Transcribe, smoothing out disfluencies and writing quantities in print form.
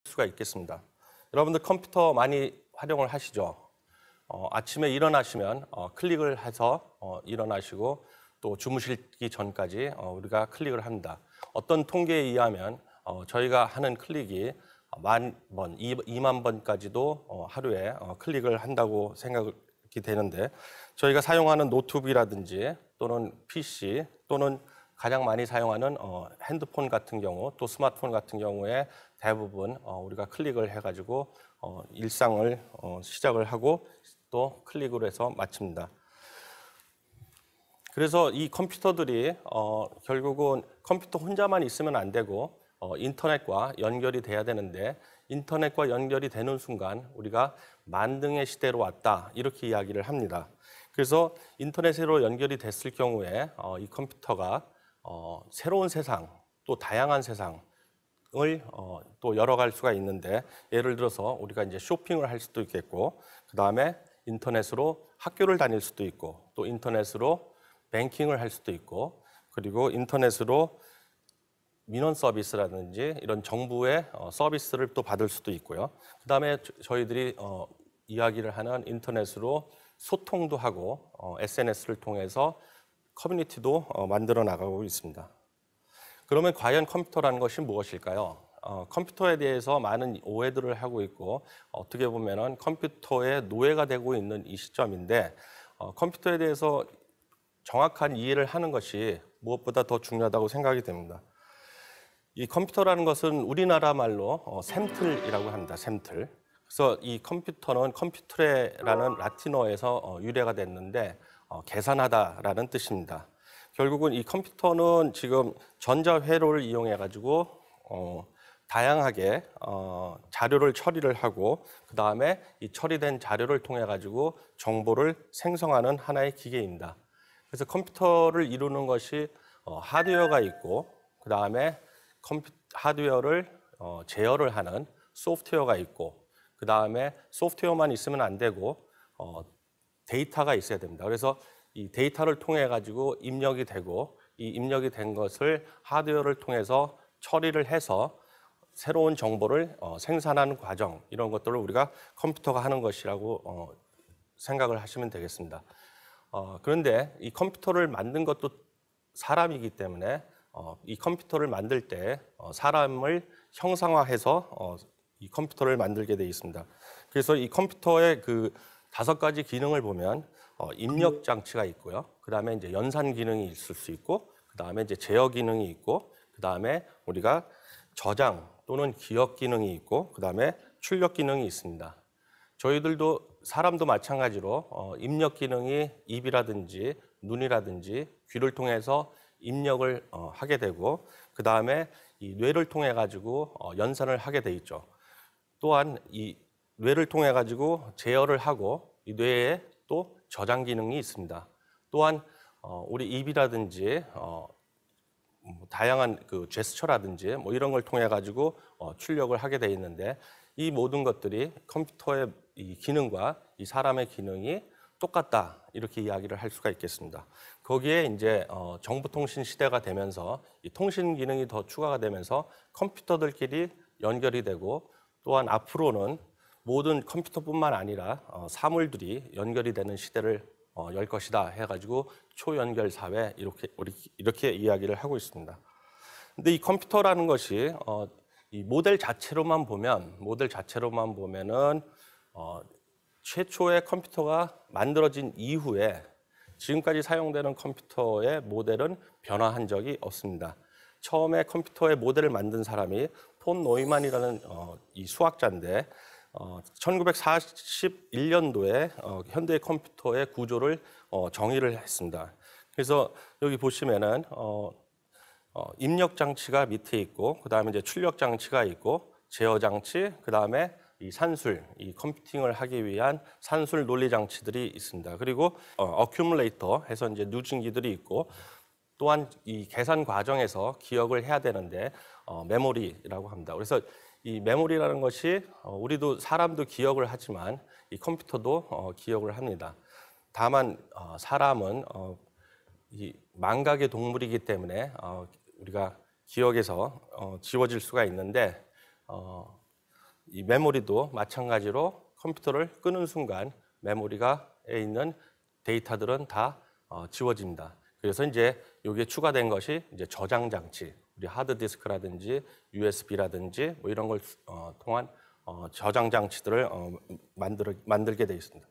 수가 있겠습니다. 여러분들 컴퓨터 많이 활용을 하시죠? 아침에 일어나시면 클릭을 해서 일어나시고 또 주무시기 전까지 우리가 클릭을 합니다. 어떤 통계에 의하면 저희가 하는 클릭이 10,000번, 2만 번까지도 하루에 클릭을 한다고 생각이 되는데 저희가 사용하는 노트북이라든지 또는 PC 또는 가장 많이 사용하는 핸드폰 같은 경우 또 스마트폰 같은 경우에 대부분 우리가 클릭을 해가지고 일상을 시작을 하고 또 클릭으로 해서 마칩니다. 그래서 이 컴퓨터들이 결국은 컴퓨터 혼자만 있으면 안 되고 인터넷과 연결이 돼야 되는데 인터넷과 연결이 되는 순간 우리가 만등의 시대로 왔다 이렇게 이야기를 합니다. 그래서 인터넷으로 연결이 됐을 경우에 이 컴퓨터가 새로운 세상 또 다양한 세상을 또 열어갈 수가 있는데 예를 들어서 우리가 이제 쇼핑을 할 수도 있겠고 그 다음에 인터넷으로 학교를 다닐 수도 있고 또 인터넷으로 뱅킹을 할 수도 있고 그리고 인터넷으로 민원 서비스라든지 이런 정부의 서비스를 또 받을 수도 있고요. 그 다음에 저희들이 이야기를 하는 인터넷으로 소통도 하고 SNS를 통해서 커뮤니티도 만들어 나가고 있습니다. 그러면 과연 컴퓨터라는 것이 무엇일까요? 컴퓨터에 대해서 많은 오해들을 하고 있고 어떻게 보면은 컴퓨터의 노예가 되고 있는 이 시점인데 컴퓨터에 대해서 정확한 이해를 하는 것이 무엇보다 더 중요하다고 생각이 됩니다. 이 컴퓨터라는 것은 우리나라 말로 샘틀이라고 합니다. 샘틀. 그래서 이 컴퓨터는 컴퓨트레라는 라틴어에서 유래가 됐는데 계산하다라는 뜻입니다. 결국은 이 컴퓨터는 지금 전자회로를 이용해 가지고 다양하게 자료를 처리를 하고 그 다음에 이 처리된 자료를 통해 가지고 정보를 생성하는 하나의 기계입니다. 그래서 컴퓨터를 이루는 것이 하드웨어가 있고 그 다음에 하드웨어를 제어를 하는 소프트웨어가 있고 그 다음에 소프트웨어만 있으면 안 되고 데이터가 있어야 됩니다. 그래서 이 데이터를 통해 가지고 입력이 되고 이 입력이 된 것을 하드웨어를 통해서 처리를 해서 새로운 정보를 생산하는 과정 이런 것들을 우리가 컴퓨터가 하는 것이라고 생각을 하시면 되겠습니다. 그런데 이 컴퓨터를 만든 것도 사람이기 때문에 이 컴퓨터를 만들 때 사람을 형상화해서 이 컴퓨터를 만들게 돼 있습니다. 그래서 이 컴퓨터의 그 5가지 기능을 보면 입력 장치가 있고요. 그 다음에 이제 연산 기능이 있을 수 있고, 그 다음에 이제 제어 기능이 있고, 그 다음에 우리가 저장 또는 기억 기능이 있고, 그 다음에 출력 기능이 있습니다. 저희들도 사람도 마찬가지로 입력 기능이 입이라든지 눈이라든지 귀를 통해서 입력을 하게 되고 그 다음에 이 뇌를 통해 가지고 연산을 하게 돼 있죠. 또한 이 뇌를 통해 가지고 제어를 하고 이 뇌에 또 저장 기능이 있습니다. 또한 우리 입이라든지 다양한 그 제스처라든지 뭐 이런 걸 통해 가지고 출력을 하게 돼 있는데 이 모든 것들이 컴퓨터의 이 기능과 이 사람의 기능이 똑같다 이렇게 이야기를 할 수가 있겠습니다. 거기에 이제 정보통신 시대가 되면서 이 통신 기능이 더 추가가 되면서 컴퓨터들끼리 연결이 되고 또한 앞으로는 모든 컴퓨터뿐만 아니라 사물들이 연결이 되는 시대를 열 것이다 해가지고 초연결 사회 이렇게 이야기를 하고 있습니다. 근데 이 컴퓨터라는 것이 이 모델 자체로만 보면은 최초의 컴퓨터가 만들어진 이후에 지금까지 사용되는 컴퓨터의 모델은 변화한 적이 없습니다. 처음에 컴퓨터의 모델을 만든 사람이 폰 노이만이라는 이 수학자인데 1941년도에 현대 컴퓨터의 구조를 정의를 했습니다. 그래서 여기 보시면은 입력 장치가 밑에 있고 그다음에 이제 출력 장치가 있고 제어 장치 그다음에 이 산술, 이 컴퓨팅을 하기 위한 산술 논리 장치들이 있습니다. 그리고 어큐뮬레이터 해서 이제 누진기들이 있고 또한 이 계산 과정에서 기억을 해야 되는데 메모리라고 합니다. 그래서 이 메모리라는 것이 우리도 사람도 기억을 하지만 이 컴퓨터도 기억을 합니다. 다만 사람은 이 망각의 동물이기 때문에 우리가 기억에서 지워질 수가 있는데 이 메모리도 마찬가지로 컴퓨터를 끄는 순간 메모리가에 있는 데이터들은 다 지워집니다. 그래서 이제 여기에 추가된 것이 이제 저장 장치, 우리 하드 디스크라든지 USB라든지 뭐 이런 걸 통한 저장 장치들을 만들게 돼 있습니다.